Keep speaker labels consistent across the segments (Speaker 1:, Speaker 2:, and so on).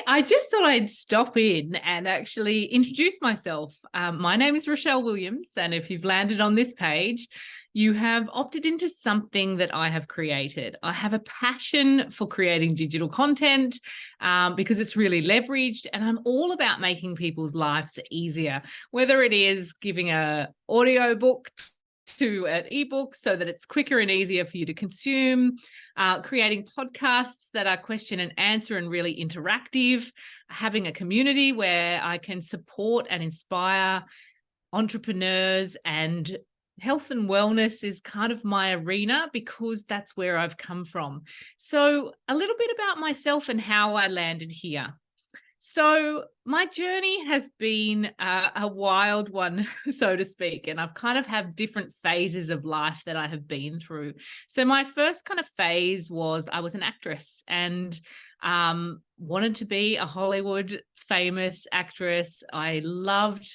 Speaker 1: I just thought I'd stop in and actually introduce myself. My name is Roechelle Williams, and if you've landed on this page, you have opted into something that I have created. I have a passion for creating digital content because it's really leveraged, and I'm all about making people's lives easier, whether it is giving an audio book to an ebook so that it's quicker and easier for you to consume, creating podcasts that are question and answer and really interactive, having a community where I can support and inspire entrepreneurs, and health and wellness is kind of my arena because that's where I've come from. So a little bit about myself and how I landed here. So my journey has been a wild one, so to speak, and I've kind of have different phases of life that I have been through. So my first kind of phase was I was an actress and wanted to be a Hollywood famous actress. I loved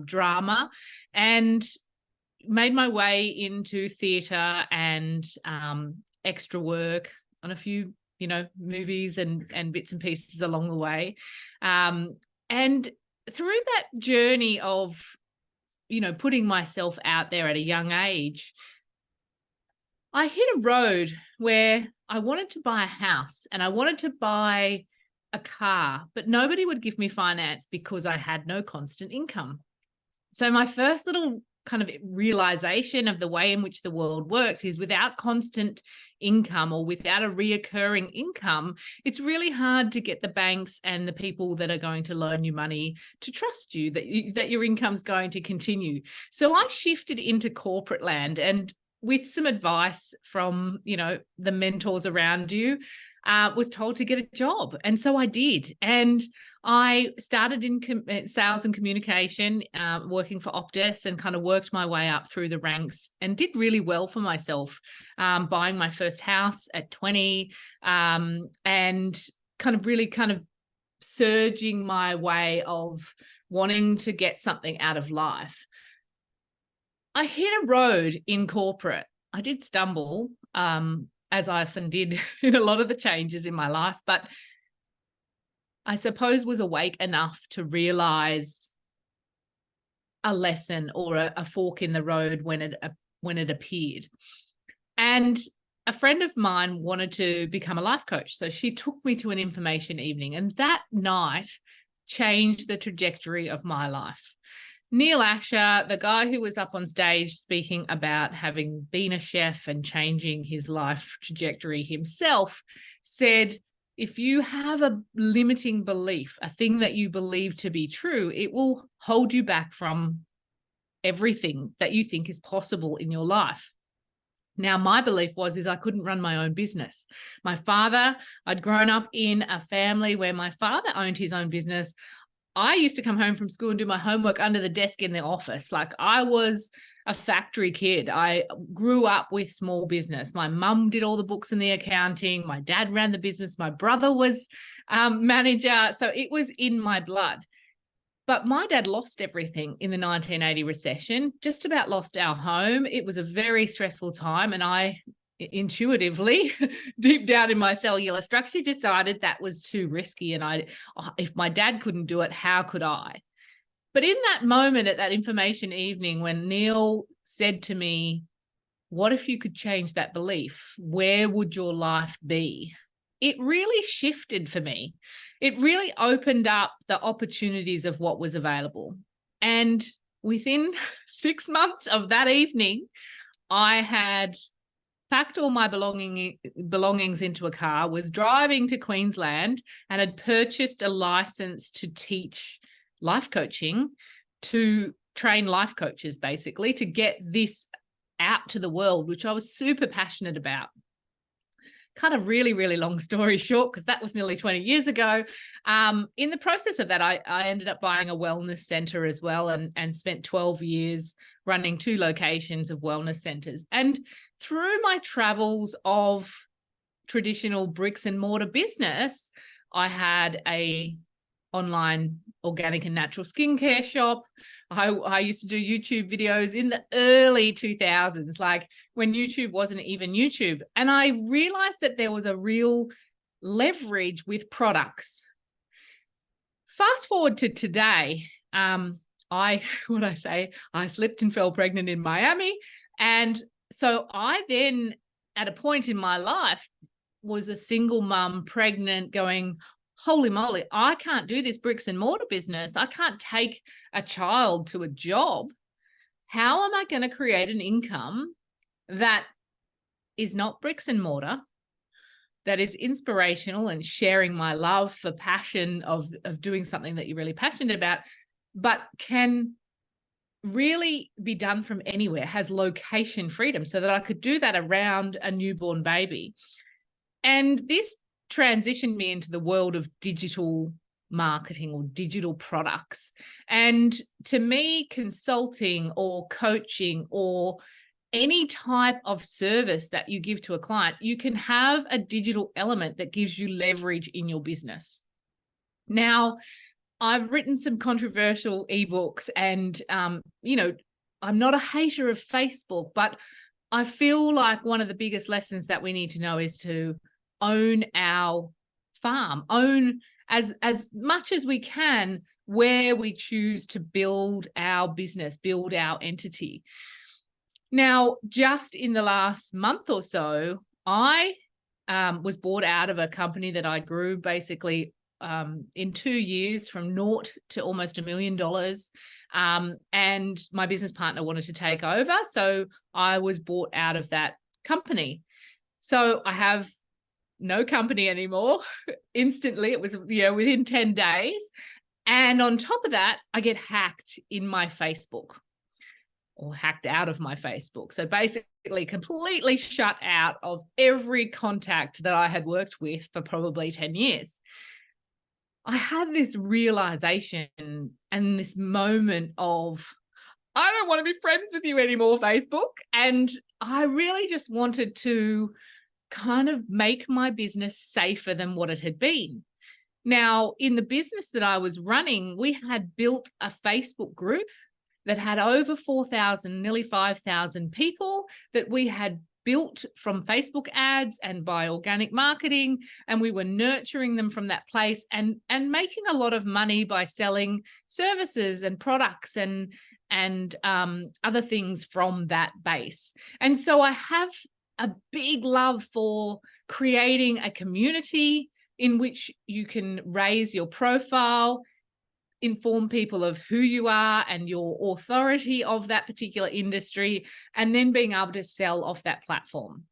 Speaker 1: drama and made my way into theatre and extra work on a few movies and bits and pieces along the way. And through that journey of, putting myself out there at a young age, I hit a road where I wanted to buy a house and I wanted to buy a car, but nobody would give me finance because I had no constant income. So my first little kind of realization of the way in which the world works is without constant income or without a reoccurring income, it's really hard to get the banks and the people that are going to loan you money to trust you that your income's going to continue. So I shifted into corporate land, and with some advice from, the mentors around you, was told to get a job. And so I did. And I started in sales and communication, working for Optus, and kind of worked my way up through the ranks and did really well for myself, buying my first house at 20, and kind of surging my way of wanting to get something out of life. I hit a road in corporate. I did stumble, as I often did in a lot of the changes in my life, but I suppose was awake enough to realize a lesson or a fork in the road when it appeared. And a friend of mine wanted to become a life coach, so she took me to an information evening, and that night changed the trajectory of my life. Neil Asher, the guy who was up on stage speaking about having been a chef and changing his life trajectory himself, said, if you have a limiting belief, a thing that you believe to be true, it will hold you back from everything that you think is possible in your life. Now, my belief is I couldn't run my own business. My father, I'd grown up in a family where my father owned his own business. I used to come home from school and do my homework under the desk in the office. Like, I was a factory kid. I grew up with small business. My mum did all the books and the accounting. My dad ran the business. My brother was manager. So it was in my blood. But my dad lost everything in the 1980 recession, just about lost our home. It was a very stressful time. And I intuitively, deep down in my cellular structure, decided that was too risky. And if my dad couldn't do it, how could I? But in that moment at that information evening, when Neil said to me, what if you could change that belief? Where would your life be? It really shifted for me. It really opened up the opportunities of what was available. And within 6 months of that evening, I had packed all my belongings into a car, was driving to Queensland, and had purchased a license to teach life coaching, to train life coaches, basically, to get this out to the world, which I was super passionate about. Kind of really, really long story short, because that was nearly 20 years ago. In the process of that, I ended up buying a wellness center as well, and spent 12 years running 2 locations of wellness centers. And through my travels of traditional bricks and mortar business, I had a online organic and natural skincare shop. I used to do YouTube videos in the early 2000s, like when YouTube wasn't even YouTube. And I realized that there was a real leverage with products. Fast forward to today. I slipped and fell pregnant in Miami. And so I then, at a point in my life, was a single mum pregnant going, holy moly, I can't do this bricks and mortar business. I can't take a child to a job. How am I going to create an income that is not bricks and mortar, that is inspirational and sharing my love for passion of doing something that you're really passionate about, but can really be done from anywhere, has location freedom, so that I could do that around a newborn baby. And this transitioned me into the world of digital marketing or digital products. And to me, consulting or coaching or any type of service that you give to a client, you can have a digital element that gives you leverage in your business. Now, I've written some controversial ebooks and, I'm not a hater of Facebook, but I feel like one of the biggest lessons that we need to know is to own our farm, own as much as we can where we choose to build our business, build our entity. Now, just in the last month or so, I was bought out of a company that I grew basically in 2 years from naught to almost $1 million. And my business partner wanted to take over. So I was bought out of that company. So I have no company anymore. Instantly, it was, within 10 days. And on top of that, I get hacked in my Facebook, or hacked out of my Facebook. So basically completely shut out of every contact that I had worked with for probably 10 years. I had this realization and this moment of, I don't want to be friends with you anymore, Facebook. And I really just wanted to kind of make my business safer than what it had been. Now, in the business that I was running, we had built a Facebook group that had over 4,000, nearly 5,000 people that we had built from Facebook ads and by organic marketing. And we were nurturing them from that place and making a lot of money by selling services and products and other things from that base. And so I have a big love for creating a community in which you can raise your profile, inform people of who you are and your authority of that particular industry, and then being able to sell off that platform.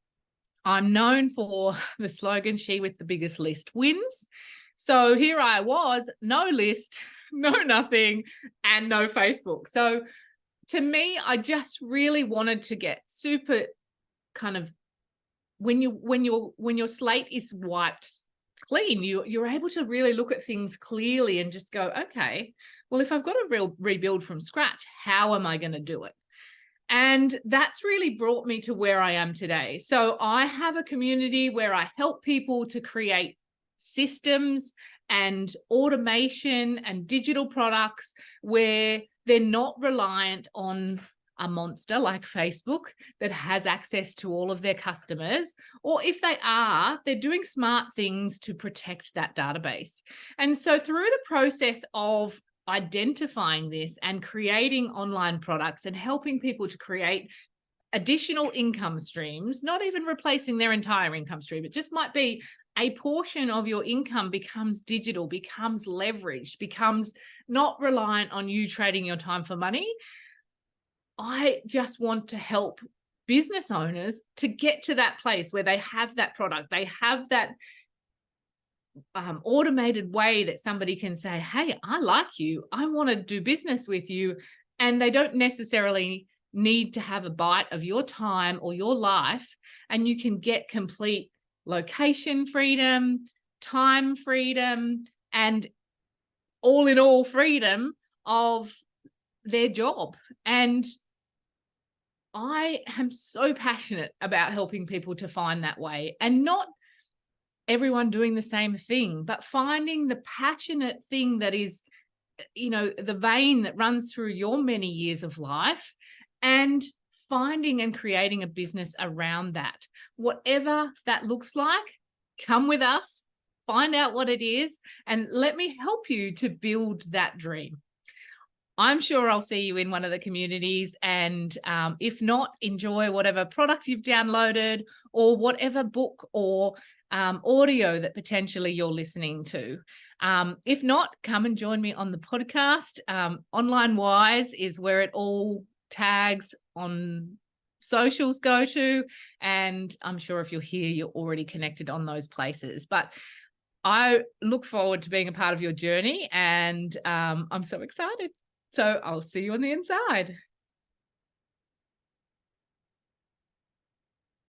Speaker 1: I'm known for the slogan, she with the biggest list wins. So here I was, no list, no nothing, and no Facebook. So to me, I just really wanted to get super kind of, when your slate is wiped clean, you're able to really look at things clearly and just go, okay, well, if I've got to rebuild from scratch, how am I going to do it? And that's really brought me to where I am today. So I have a community where I help people to create systems and automation and digital products where they're not reliant on a monster like Facebook that has access to all of their customers, or if they are, they're doing smart things to protect that database. And so through the process of identifying this and creating online products and helping people to create additional income streams, not even replacing their entire income stream, it just might be a portion of your income becomes digital, becomes leveraged, becomes not reliant on you trading your time for money. I just want to help business owners to get to that place where they have that product, they have that automated way that somebody can say, hey, I like you, I want to do business with you. And they don't necessarily need to have a bite of your time or your life. And you can get complete location freedom, time freedom, and all in all freedom of their job. And I am so passionate about helping people to find that way, and not everyone doing the same thing, but finding the passionate thing that is, the vein that runs through your many years of life, and finding and creating a business around that. Whatever that looks like, come with us, find out what it is, and let me help you to build that dream. I'm sure I'll see you in one of the communities. And if not, enjoy whatever product you've downloaded or whatever book or audio that potentially you're listening to. If not, come and join me on the podcast. Online Wise is where it all tags on socials go to. And I'm sure if you're here, you're already connected on those places. But I look forward to being a part of your journey, and I'm so excited. So I'll see you on the inside.